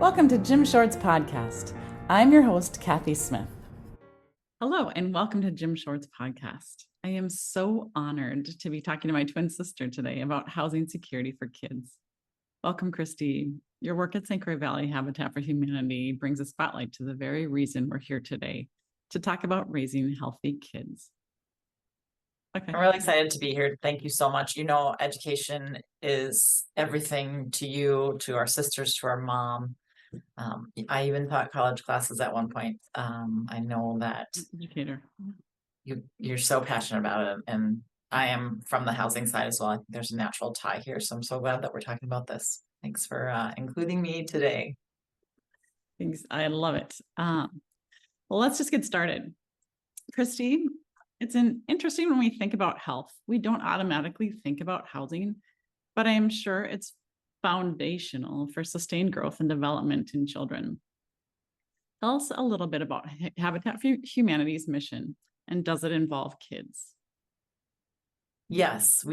Welcome to Jim Short's podcast. I'm your host, Kathie Smith. Hello, and welcome to Jim Short's podcast. I am so honored to be talking to my twin sister today about housing security for kids. Welcome, Kristie. Your work at St. Croix Valley Habitat for Humanity brings a spotlight to the very reason we're here today, to talk about raising healthy kids. Okay. I'm really excited to be here. Thank you so much. You know, education is everything to you, to our sisters, to our mom. I even taught college classes at one point. I know that educator. You're so passionate about it, and I am from the housing side as well. I think there's a natural tie here, so I'm so glad that we're talking about this. Thanks for including me today. Thanks. I love it. Well, let's just get started. Kristie, it's interesting when we think about health, we don't automatically think about housing, but I am sure it's foundational for sustained growth and development in children. Tell us a little bit about Habitat for Humanity's mission, and does it involve kids? Yes,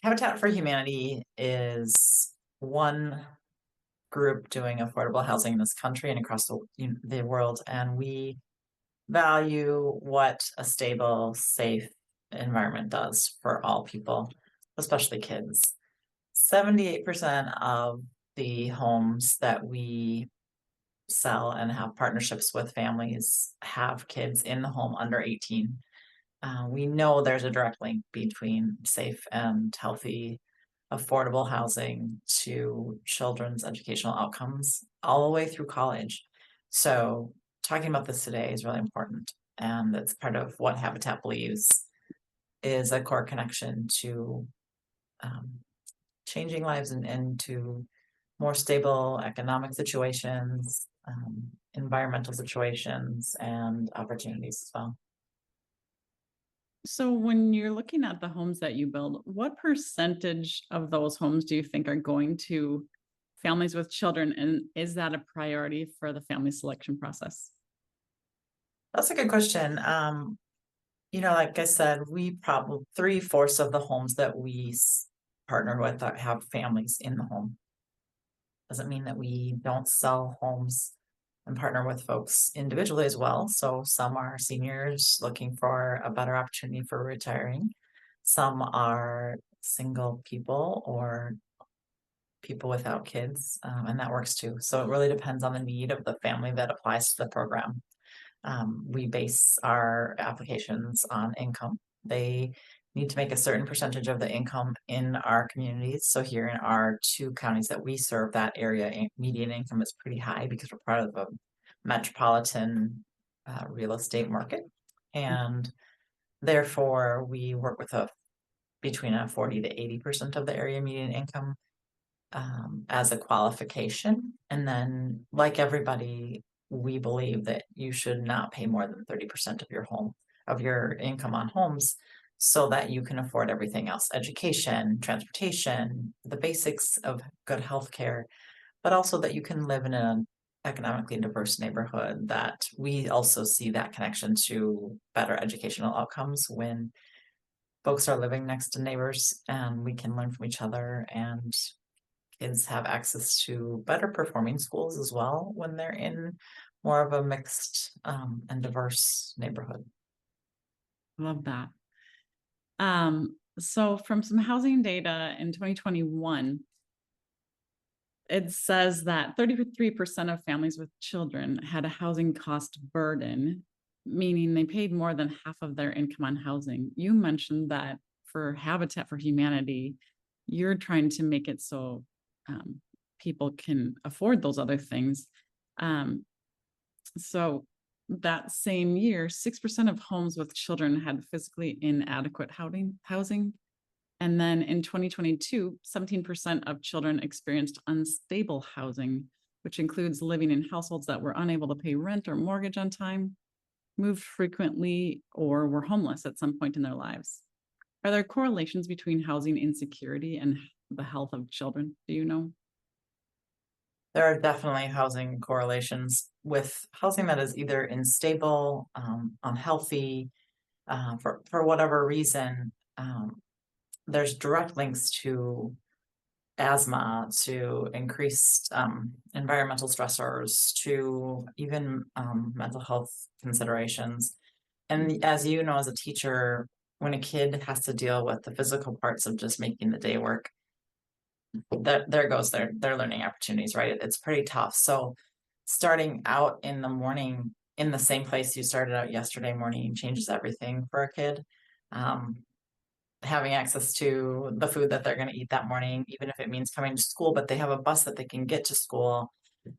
Habitat for Humanity is one group doing affordable housing in this country and across the world, and we value what a stable, safe environment does for all people, especially kids. 78% of the homes that we sell and have partnerships with families have kids in the home under 18. We know there's a direct link between safe and healthy, affordable housing to children's educational outcomes all the way through college. So talking about this today is really important, and it's part of what Habitat believes is a core connection to changing lives and to more stable economic situations, environmental situations, and opportunities as well. So when you're looking at the homes that you build, what percentage of those homes do you think are going to families with children? And is that a priority for the family selection process? That's a good question. You know, like I said, we probably 3/4 of the homes that we partner with have families in the home. Doesn't mean that we don't sell homes and partner with folks individually as well. So some are seniors looking for a better opportunity for retiring. Some are single people or people without kids, and that works too. So it really depends on the need of the family that applies to the program. We base our applications on income. They need to make a certain percentage of the income in our communities. So here in our 2 counties that we serve, that area median income is pretty high because we're part of a metropolitan real estate market. And therefore, we work with between a 40 to 80% of the area median income as a qualification. And then, like everybody, we believe that you should not pay more than 30% of your income on homes, so that you can afford everything else: education, transportation, the basics of good healthcare, but also that you can live in an economically diverse neighborhood. That we also see that connection to better educational outcomes when folks are living next to neighbors, and we can learn from each other, and kids have access to better performing schools as well when they're in more of a mixed and diverse neighborhood. Love that. So from some housing data in 2021, it says that 33% of families with children had a housing cost burden, meaning they paid more than half of their income on housing. You mentioned that for Habitat for Humanity, you're trying to make it so people can afford those other things. So that same year, 6% of homes with children had physically inadequate housing. And then in 2022, 17% of children experienced unstable housing, which includes living in households that were unable to pay rent or mortgage on time, moved frequently, or were homeless at some point in their lives. Are there correlations between housing insecurity and the health of children? Do you know? There are definitely housing correlations with housing that is either unstable, unhealthy, for whatever reason. There's direct links to asthma to increased environmental stressors to even mental health considerations. And as you know, as a teacher, when a kid has to deal with the physical parts of just making the day work, there goes their learning opportunities, right? It's pretty tough. So starting out in the morning in the same place you started out yesterday morning changes everything for a kid. Um, Having access to the food that they're going to eat that morning, even if it means coming to school, but they have a bus that they can get to school.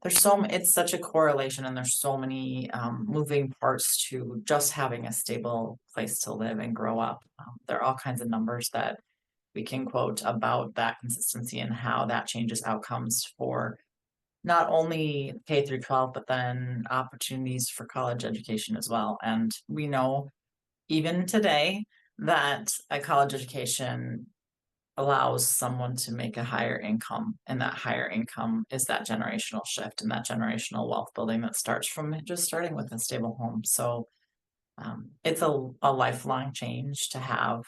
It's such a correlation, and there's so many moving parts to just having a stable place to live and grow up. There are all kinds of numbers that we can quote about that consistency and how that changes outcomes for not only K through 12, but then opportunities for college education as well. And we know even today that a college education allows someone to make a higher income, and that higher income is that generational shift and that generational wealth building that starts from just starting with a stable home. So it's a lifelong change to have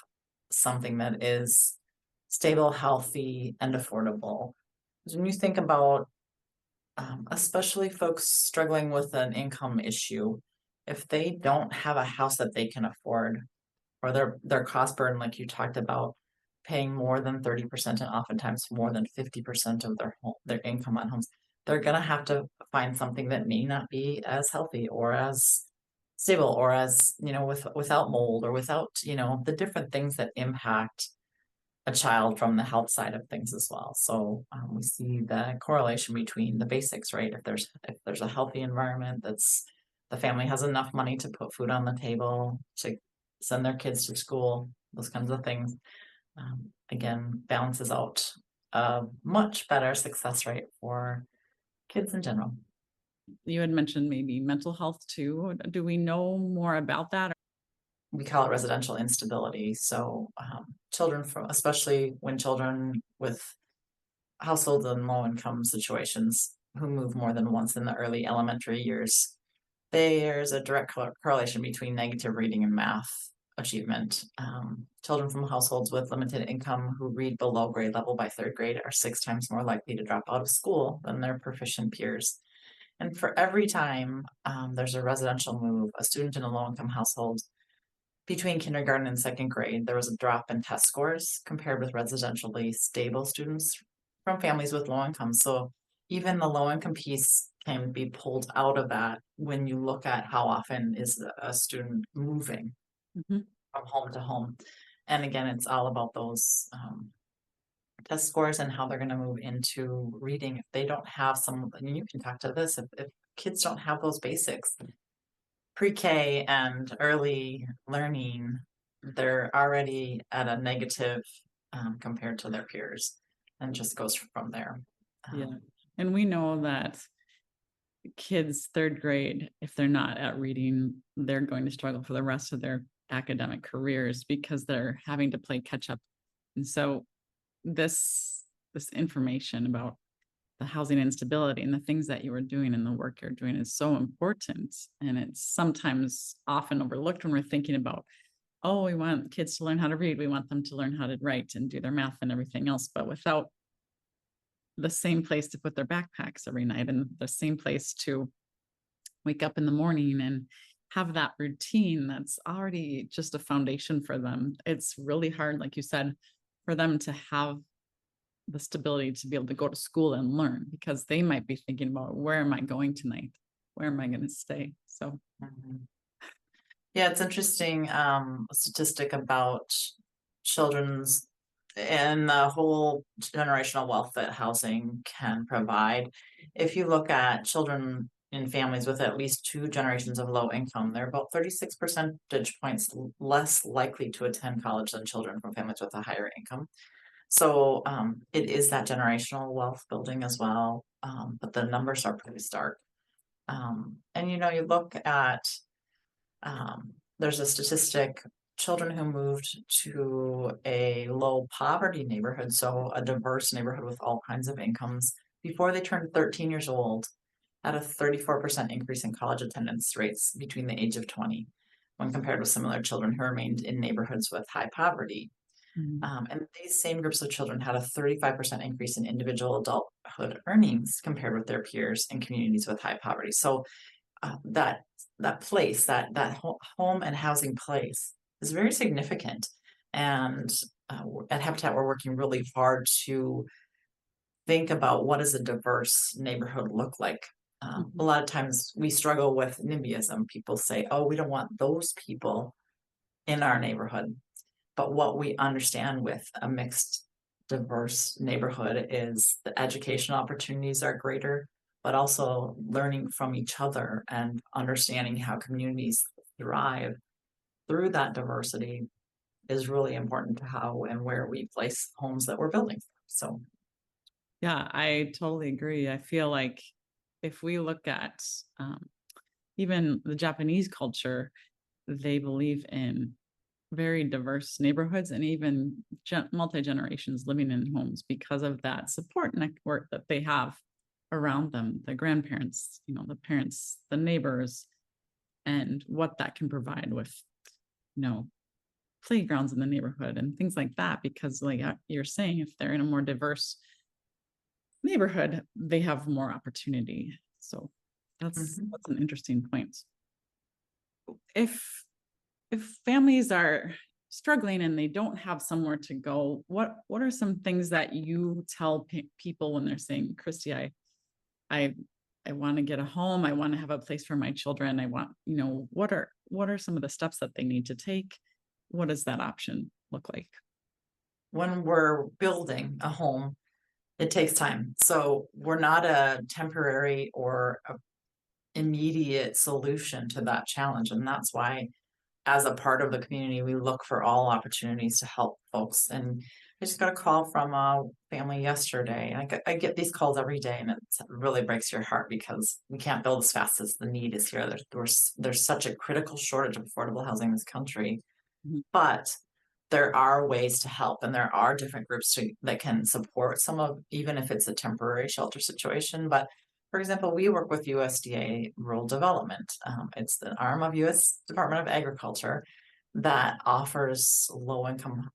something that is stable, healthy, and affordable. When you think about especially folks struggling with an income issue, if they don't have a house that they can afford, or their cost burden, like you talked about, paying more than 30% and oftentimes more than 50% of their income on homes, they're gonna have to find something that may not be as healthy or as stable or as, without mold or without, the different things that impact a child from the health side of things as well. So we see the correlation between the basics, right? If there's a healthy environment, that's the family has enough money to put food on the table, to send their kids to school, those kinds of things. Again, balances out a much better success rate for kids in general. You had mentioned maybe mental health too. Do we know more about that? We call it residential instability. So children from, especially when children with households in low income situations who move more than once in the early elementary years, there's a direct correlation between negative reading and math achievement. Children from households with limited income who read below grade level by third grade are 6 times more likely to drop out of school than their proficient peers. And for every time there's a residential move, a student in a low income household, between kindergarten and second grade, there was a drop in test scores compared with residentially stable students from families with low income. So even the low income piece can be pulled out of that when you look at how often is a student moving Mhm. from home to home. And again, it's all about those test scores and how they're going to move into reading. If they don't have some, and you can talk to this, if kids don't have those basics, pre-K and early learning, they're already at a negative compared to their peers, and just goes from there. Yeah. And we know that kids third grade, if they're not at reading, they're going to struggle for the rest of their academic careers because they're having to play catch up. And so this information about the housing instability and the things that you are doing and the work you're doing is so important. And it's sometimes often overlooked when we're thinking about, oh, we want kids to learn how to read. We want them to learn how to write and do their math and everything else. But without the same place to put their backpacks every night and the same place to wake up in the morning and have that routine that's already just a foundation for them, it's really hard, like you said, for them to have the stability to be able to go to school and learn, because they might be thinking about, where am I going tonight? Where am I going to stay? So Yeah, it's interesting, a statistic about children's and the whole generational wealth that housing can provide. If you look at children in families with at least 2 generations of low income, they're about 36 percentage points less likely to attend college than children from families with a higher income. So it is that generational wealth building as well, but the numbers are pretty stark. And you look at, there's a statistic, children who moved to a low poverty neighborhood, so a diverse neighborhood with all kinds of incomes, before they turned 13 years old, had a 34% increase in college attendance rates between the age of 20, when compared with similar children who remained in neighborhoods with high poverty. Mhm. And these same groups of children had a 35% increase in individual adulthood earnings compared with their peers in communities with high poverty. So that place, that home and housing place is very significant. And at Habitat, we're working really hard to think about what does a diverse neighborhood look like. A Mhm. lot of times we struggle with NIMBYism. People say, oh, we don't want those people in our neighborhood. But what we understand with a mixed, diverse neighborhood is the educational opportunities are greater, but also learning from each other and understanding how communities thrive through that diversity is really important to how and where we place homes that we're building. So, Yeah, I totally agree. I feel like if we look at um, even the Japanese culture, they believe in very diverse neighborhoods and even multi generations living in homes because of that support network that they have around them, the grandparents, the parents, the neighbors, and what that can provide with, you know, playgrounds in the neighborhood and things like that. Because, like you're saying, if they're in a more diverse neighborhood, they have more opportunity. So mhm. that's an interesting point. If if families are struggling and they don't have somewhere to go, what are some things that you tell people when they're saying, Kristie, I I want to get a home, I want to have a place for my children, I want, what are some of the steps that they need to take? What does that option look like? When we're building a home, it takes time. So we're not a temporary or a immediate solution to that challenge. And that's why, as a part of the community, we look for all opportunities to help folks. And I just got a call from a family yesterday. I get these calls every day, and it really breaks your heart because we can't build as fast as the need is here. There's such a critical shortage of affordable housing in this country, Mhm. but there are ways to help, and there are different groups that can support some of, even if it's a temporary shelter situation. But for example, we work with USDA Rural Development. It's the arm of U.S. Department of Agriculture that offers low-income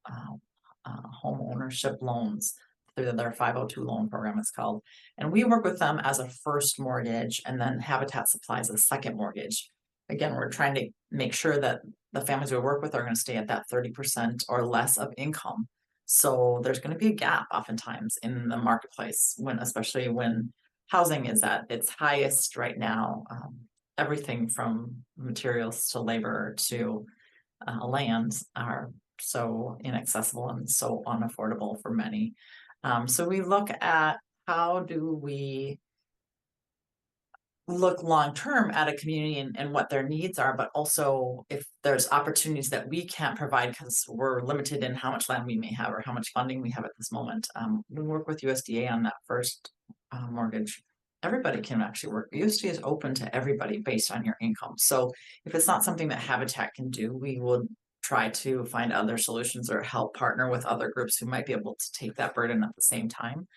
home ownership loans through their 502 loan program, it's called. And we work with them as a first mortgage, and then Habitat supplies a second mortgage. Again, we're trying to make sure that the families we work with are going to stay at that 30% or less of income. So there's going to be a gap oftentimes in the marketplace especially when housing is at its highest right now. Everything from materials to labor to land are so inaccessible and so unaffordable for many. So we look at how do we look long term at a community and what their needs are, but also if there's opportunities that we can't provide because we're limited in how much land we may have or how much funding we have at this moment. We work with USDA on that first mortgage. Everybody can actually work. USDA is open to everybody based on your income. So if it's not something that Habitat can do, we would try to find other solutions or help partner with other groups who might be able to take that burden at the same time.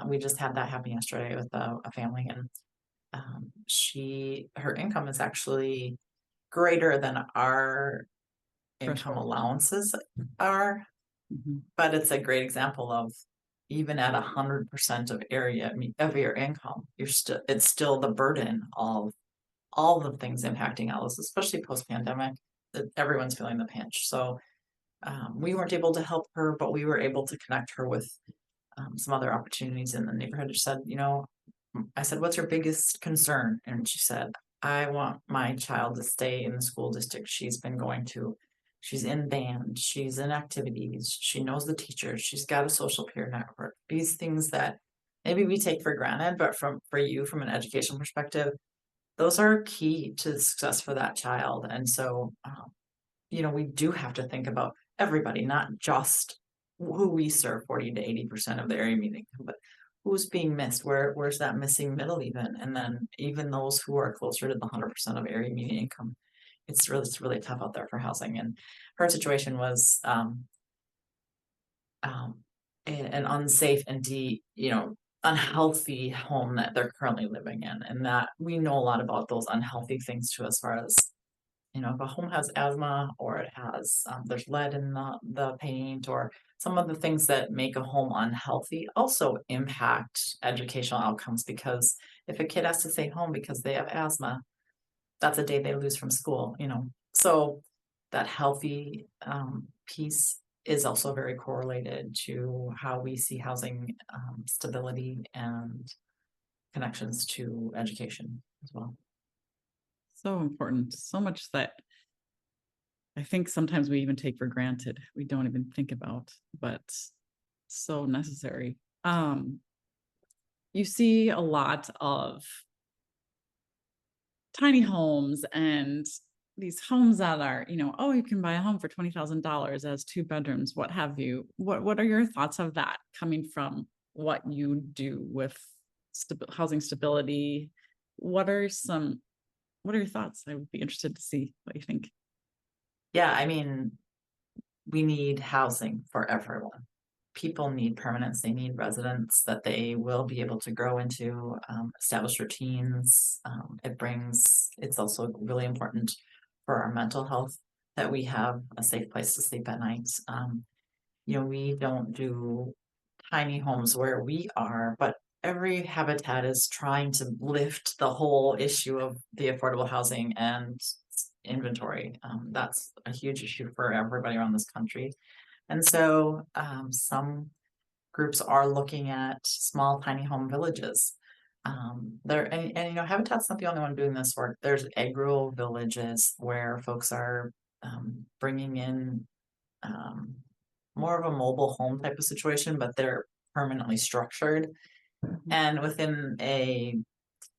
We just had that happen yesterday with a family, and her income is actually greater than our income Threshold. allowances are, Mhm. but it's a great example of even at 100% of of your income, it's still the burden of all the things impacting all this, especially post-pandemic, that everyone's feeling the pinch. So we weren't able to help her, but we were able to connect her with some other opportunities in the neighborhood. She said, I said, what's your biggest concern? And she said, I want my child to stay in the school district she's been going to. She's in band, she's in activities, she knows the teachers, she's got a social peer network. These things that maybe we take for granted, but for you, from an education perspective, those are key to success for that child. And so, we do have to think about everybody, not just who we serve 40 to 80% of the area meeting, but who's being missed, where's that missing middle even, and then even those who are closer to the 100% of area median income. It's really tough out there for housing, and her situation was um, an unsafe and unhealthy home that they're currently living in, and that we know a lot about those unhealthy things too, as far as if a home has asthma or it has, there's lead in the paint or some of the things that make a home unhealthy also impact educational outcomes because if a kid has to stay home because they have asthma, that's a day they lose from school. So that healthy piece is also very correlated to how we see housing stability and connections to education as well. So important. So much that I think sometimes we even take for granted. We don't even think about, but so necessary. You see a lot of tiny homes and these homes that are, oh, you can buy a home for $20,000 as 2 bedrooms, what have you. What are your thoughts of that coming from what you do with housing stability? What are your thoughts? I would be interested to see what you think. Yeah, I mean, we need housing for everyone. People need permanence, they need residence that they will be able to grow into, establish routines. It's also really important for our mental health that we have a safe place to sleep at night. We don't do tiny homes where we are, but every habitat is trying to lift the whole issue of the affordable housing and inventory. That's a huge issue for everybody around this country. And so some groups are looking at small tiny home villages. Habitat's not the only one doing this work. There's agro villages where folks are bringing in more of a mobile home type of situation, but they're permanently structured. And within a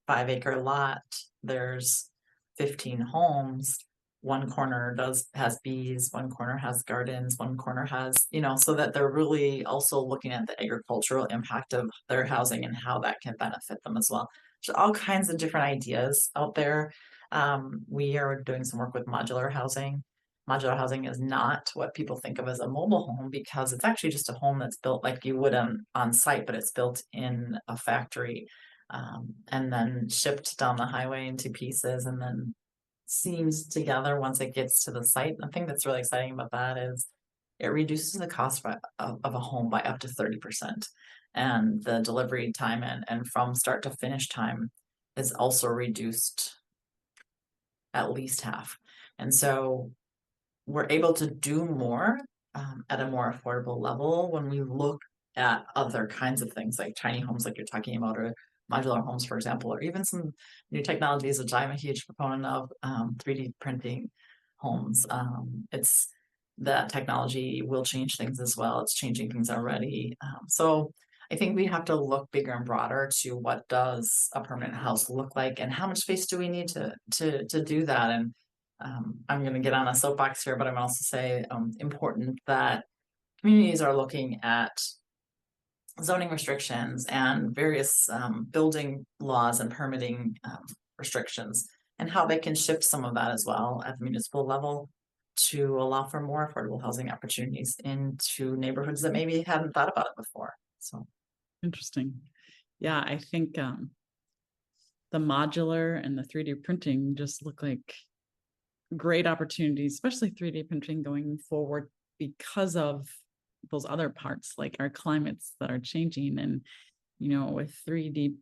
5-acre lot, there's 15 homes. One corner has bees, one corner has gardens, one corner has, so that they're really also looking at the agricultural impact of their housing and how that can benefit them as well. There's all kinds of different ideas out there. We are doing some work with modular housing. Modular housing is not what people think of as a mobile home because it's actually just a home that's built like you would on site, but it's built in a factory and then shipped down the highway into pieces and then seams together once it gets to the site. The thing that's really exciting about that is it reduces the cost of a home by up to 30%. And the delivery time and from start to finish time is also reduced at least half. And so we're able to do more at a more affordable level when we look at other kinds of things like tiny homes like you're talking about or modular homes, for example, or even some new technologies, which I'm a huge proponent of, 3D printing homes. It's that technology will change things as well. It's changing things already. So I think we have to look bigger and broader to what does a permanent house look like and how much space do we need to do that. And I'm going to get on a soapbox here, but I'm also say important that communities are looking at zoning restrictions and various building laws and permitting restrictions and how they can shift some of that as well at the municipal level to allow for more affordable housing opportunities into neighborhoods that maybe hadn't thought about it before. So Interesting. Yeah, I think the modular and the 3D printing just look like great opportunities, especially 3D printing going forward because of those other parts, like our climates that are changing. And, with 3D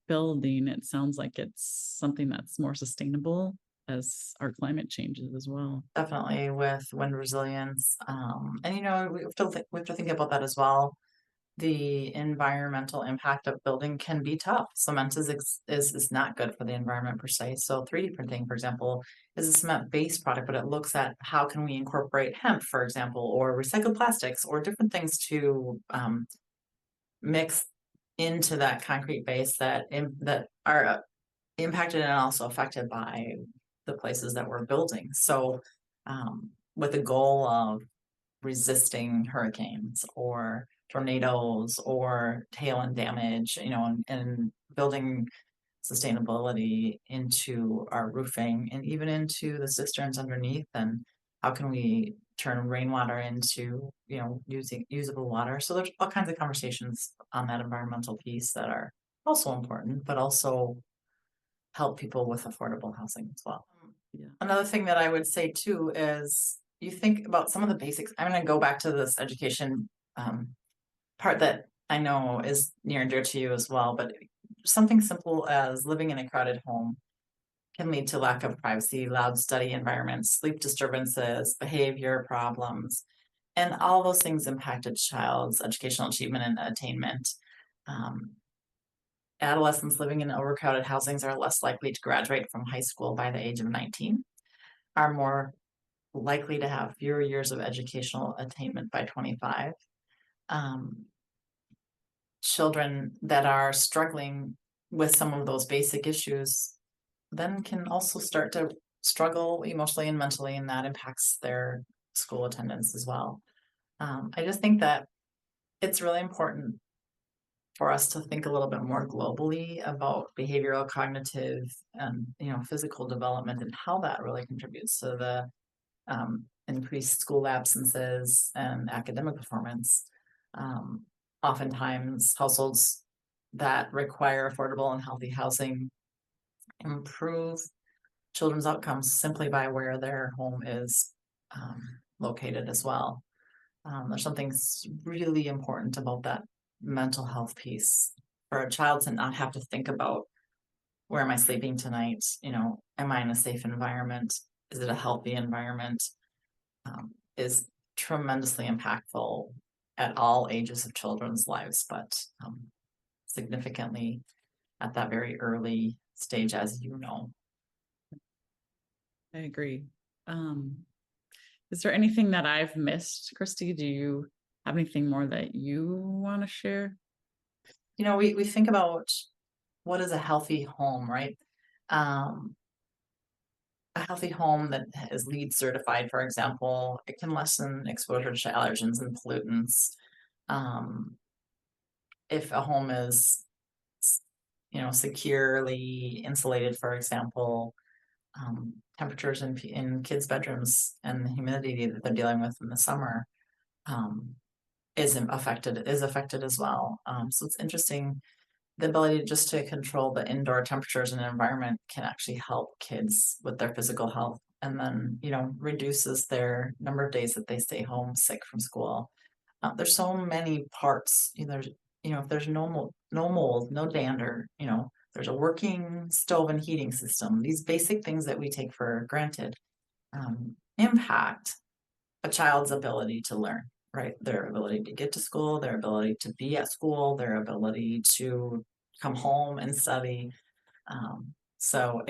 building, it sounds like it's something that's more sustainable as our climate changes as well. definitely with wind resilience, and we have to think about that as well. The environmental impact of building can be tough. Cement is not good for the environment per se. So 3D printing, for example, is a cement-based product, but it looks at how can we incorporate hemp, for example, or recycled plastics or different things to mix into that concrete base that are impacted and also affected by the places that we're building. So with the goal of resisting hurricanes or tornadoes or hail and damage, and building sustainability into our roofing and even into the cisterns underneath. And how can we turn rainwater into, using usable water? So there's all kinds of conversations on that environmental piece that are also important, but also help people with affordable housing as well. Yeah. Another thing that I would say too is you think about some of the basics. I'm going to go back to this education um, part that I know is near and dear to you as well, but something simple as living in a crowded home can lead to lack of privacy, loud study environments, sleep disturbances, behavior problems, and all those things impact a child's educational achievement and attainment. Um, Adolescents living in overcrowded housings are less likely to graduate from high school by the age of 19, are more likely to have fewer years of educational attainment by 25. Um, Children that are struggling with some of those basic issues then can also start to struggle emotionally and mentally, and that impacts their school attendance as well. I just think that it's really important for us to think a little bit more globally about behavioral, cognitive, and physical development and how that really contributes to the increased school absences and academic performance. Um, Oftentimes, households that require affordable and healthy housing improve children's outcomes simply by where their home is located as well. There's something really important about that mental health piece for a child to not have to think about where am I sleeping tonight? Am I in a safe environment? Is it a healthy environment? Is tremendously impactful at all ages of children's lives, but significantly at that very early stage, as you know. I agree. Um, is there anything that I've missed, Kristie? Do you have anything more that you want to share? We think about what is a healthy home, right? Um, a healthy home that is LEED certified, for example, it can lessen exposure to allergens and pollutants. If a home is, securely insulated, for example, temperatures in kids' bedrooms and the humidity that they're dealing with in the summer is affected as well. So it's interesting. The ability just to control the indoor temperatures in an environment can actually help kids with their physical health, and then reduces their number of days that they stay home sick from school. There's so many parts. If there's no mold, no dander, there's a working stove and heating system. These basic things that we take for granted impact a child's ability to learn, right? Their ability to get to school, their ability to be at school, their ability to come home and study. So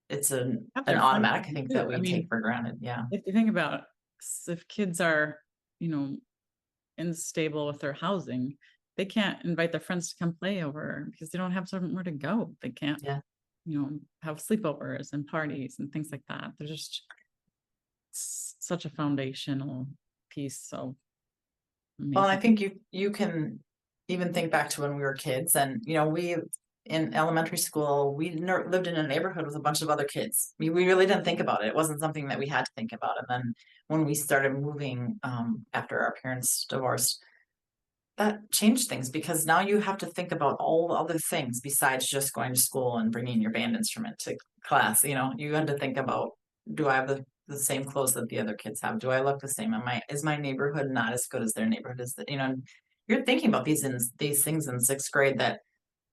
it's an Have their fun automatic, I think, that too. I we take mean, for granted. Yeah. if you think about if kids are, you know, unstable with their housing, they can't invite their friends to come play over because they don't have somewhere to go. They can't, Yeah. have sleepovers and parties and things like that. They're just such a foundational piece. So Well, and I amazing. think you can even think back to when we were kids, and we in elementary school we lived in a neighborhood with a bunch of other kids. We really didn't think about it. It wasn't something that we had to think about. And then when we started moving after our parents divorced, that changed things, because now you have to think about all the other things besides just going to school and bringing your band instrument to class. You had to think about, do I have the same clothes that the other kids have? Do I look the same? Is my neighborhood not as good as their neighborhood? You're thinking about these things in sixth grade that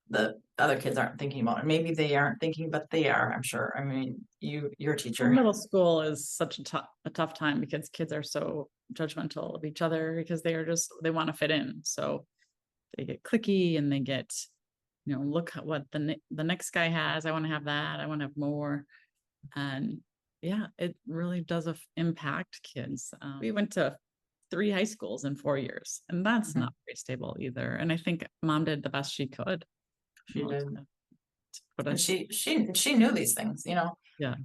the other kids aren't thinking about, and maybe they aren't thinking, but they are, I'm sure. I mean, you're a Well, teacher. middle school is such a tough time because kids are so judgmental of each other because they want to fit in. So they get cliquey and they get, look at what the next guy has. I want to have that. I want to have more. And yeah, it really does impact kids. We went to 3 high schools in 4 years, and that's Mhm. not very stable either. And I think mom did the best she could, She did. to put And us. she knew these things. Yeah,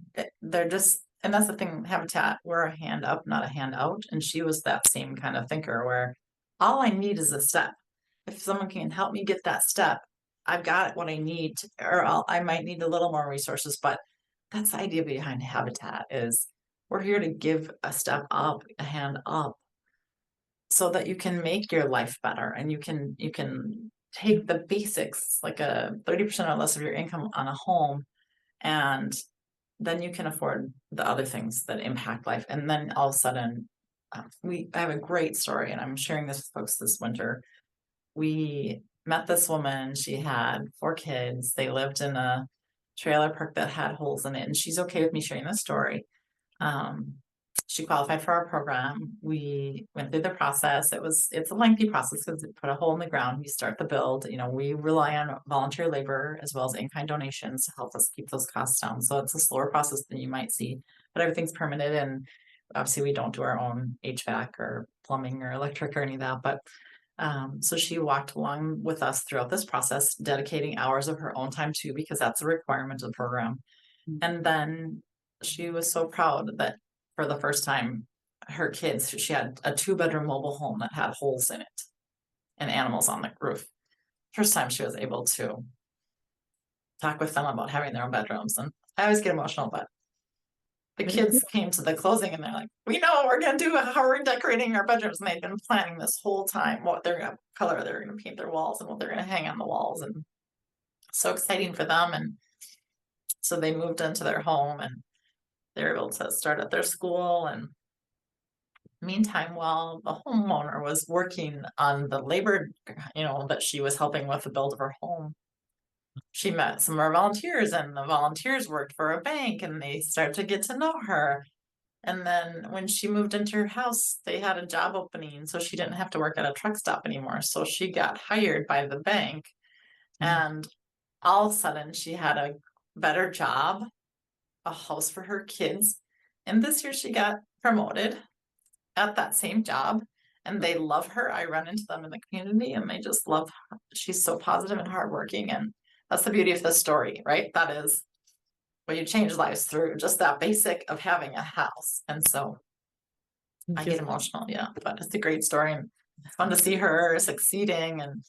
They're just, and that's the thing, Habitat, we're a hand up, not a hand out. And she was that same kind of thinker where all I need is a step. If someone can help me get that step, I've got what I need or I might need a little more resources. But that's the idea behind Habitat, is we're here to give a step up, a hand up, so that you can make your life better, and you can take the basics, like a 30% or less of your income on a home, and then you can afford the other things that impact life. And then all of a sudden, I have a great story, and I'm sharing this with folks this winter. We met this woman. She had 4 kids. They lived in a trailer park that had holes in it, and she's okay with me sharing this story. Um, she qualified for our program. We went through the process. It's a lengthy process because it put a hole in the ground. We start the build. We rely on volunteer labor as well as in-kind donations to help us keep those costs down. So it's a slower process than you might see, but everything's permitted, and obviously we don't do our own HVAC or plumbing or electric or any of that. But so she walked along with us throughout this process, dedicating hours of her own time too, because that's a requirement of the program. And then she was so proud that for the first time, her kids, she had a 2-bedroom mobile home that had holes in it and animals on the roof. First time she was able to talk with them about having their own bedrooms. And I always get emotional, but the kids came to the closing and they're like, we know what we're going to do, how we're decorating our bedrooms. And they've been planning this whole time what they're going to color, they're going to paint their walls and what they're going to hang on the walls. And so exciting for them. And so they moved into their home and they were able to start at their school. And meantime, while the homeowner was working on the labor, that she was helping with the build of her home, she met some of our volunteers, and the volunteers worked for a bank, and they started to get to know her. And then when she moved into her house, they had a job opening, so she didn't have to work at a truck stop anymore. So she got hired by the bank, and all of a sudden she had a better job, a house for her kids. And this year she got promoted at that same job, and they love her. I run into them in the community and they just love her. She's so positive and hardworking, and that's the beauty of this story, right? That is what you change lives through, just that basic of having a house. And so I get emotional, yeah, but it's a great story, and it's fun to see her succeeding. And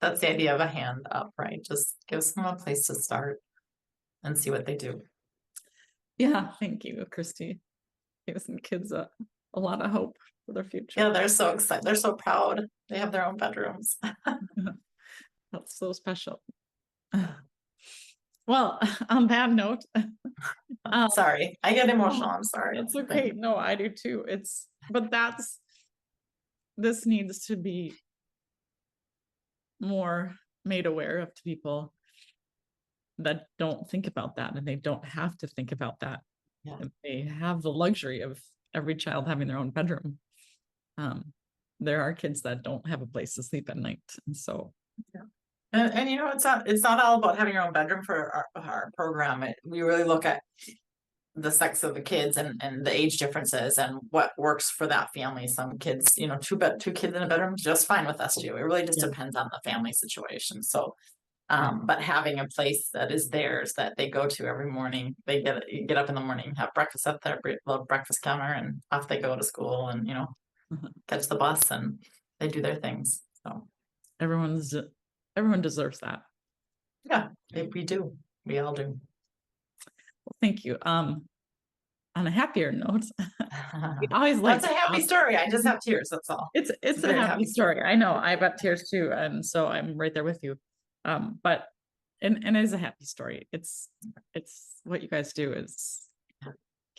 that's the idea of a hand up, right? Just give someone a place to start and see what they do. Yeah, thank you, Kristie. Give some kids a lot of hope for their future. Yeah, they're so excited. They're so proud. They have their own bedrooms. That's so special. Well, on that note, sorry, I get emotional. I'm sorry. It's okay. No, I do too. But this needs to be more made aware of to people that don't think about that, and they don't have to think about that. Yeah. They have the luxury of every child having their own bedroom. There are kids that don't have a place to sleep at night, and so yeah. And it's not all about having your own bedroom for our program. We really look at the sex of the kids and the age differences and what works for that family. Some kids, two kids in a bedroom, just fine with us too. It really just depends on the family situation. So, but having a place that is theirs that they go to every morning, they get up in the morning, have breakfast at their little breakfast counter, and off they go to school, and catch the bus, and they do their things. So everyone deserves that. Yeah, we do. We all do. Well, thank you. On a happier note, we always like that's a happy story. I just have tears. That's all. It's a happy story. I know. I've got tears too, and so I'm right there with you. But it is a happy story. It's what you guys do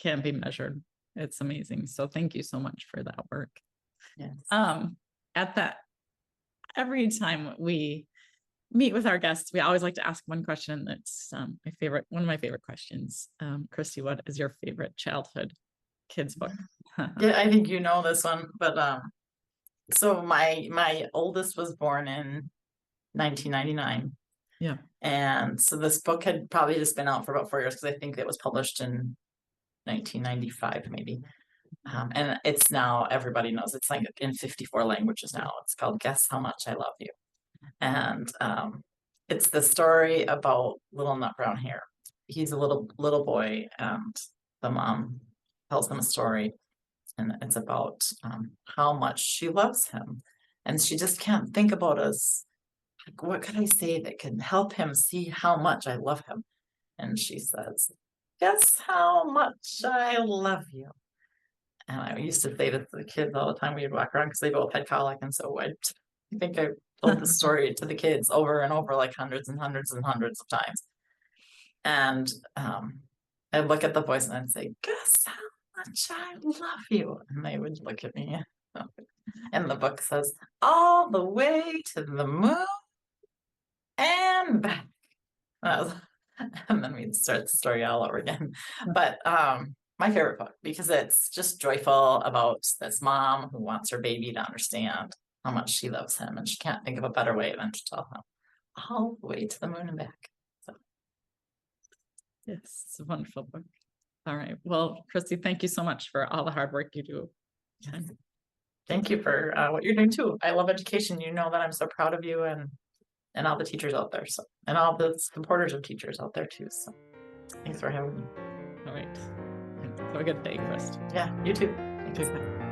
can't be measured. It's amazing. So thank you so much for that work. Yes. Every time we meet with our guests, we always like to ask one question. That's one of my favorite questions. Kristie, what is your favorite childhood kids book? Yeah, I think you know this one, but so my oldest was born in 1999. Yeah. And so this book had probably just been out for about 4 years, because I think it was published in 1995 maybe. And it's now, everybody knows, it's like in 54 languages now. It's called Guess How Much I Love You. And it's the story about little nut brown hair. He's a little boy, and the mom tells him a story, and it's about how much she loves him, and she just can't think about us. Like, what could I say that can help him see how much I love him? And she says, guess how much I love you. And I used to say this to the kids all the time. We'd walk around, because they both had colic, and so I think I told the story to the kids over and over, like hundreds and hundreds and hundreds of times. And I'd look at the boys and I'd say, guess how much I love you. And they would look at me. And the book says, all the way to the moon and back. And then we'd start the story all over again. But my favorite book, because it's just joyful about this mom who wants her baby to understand how much she loves him, and she can't think of a better way than to tell him all the way to the moon and back. So Yes, it's a wonderful book. All right. Well, Kristie, thank you so much for all the hard work you do. yes. Thank you for what you're doing too. I love education. You know that I'm so proud of you and all the teachers out there. So, and all the supporters of teachers out there too. So thanks for having me. All right. Have a good day, Kristie. Yeah, you too. Thanks. Bye.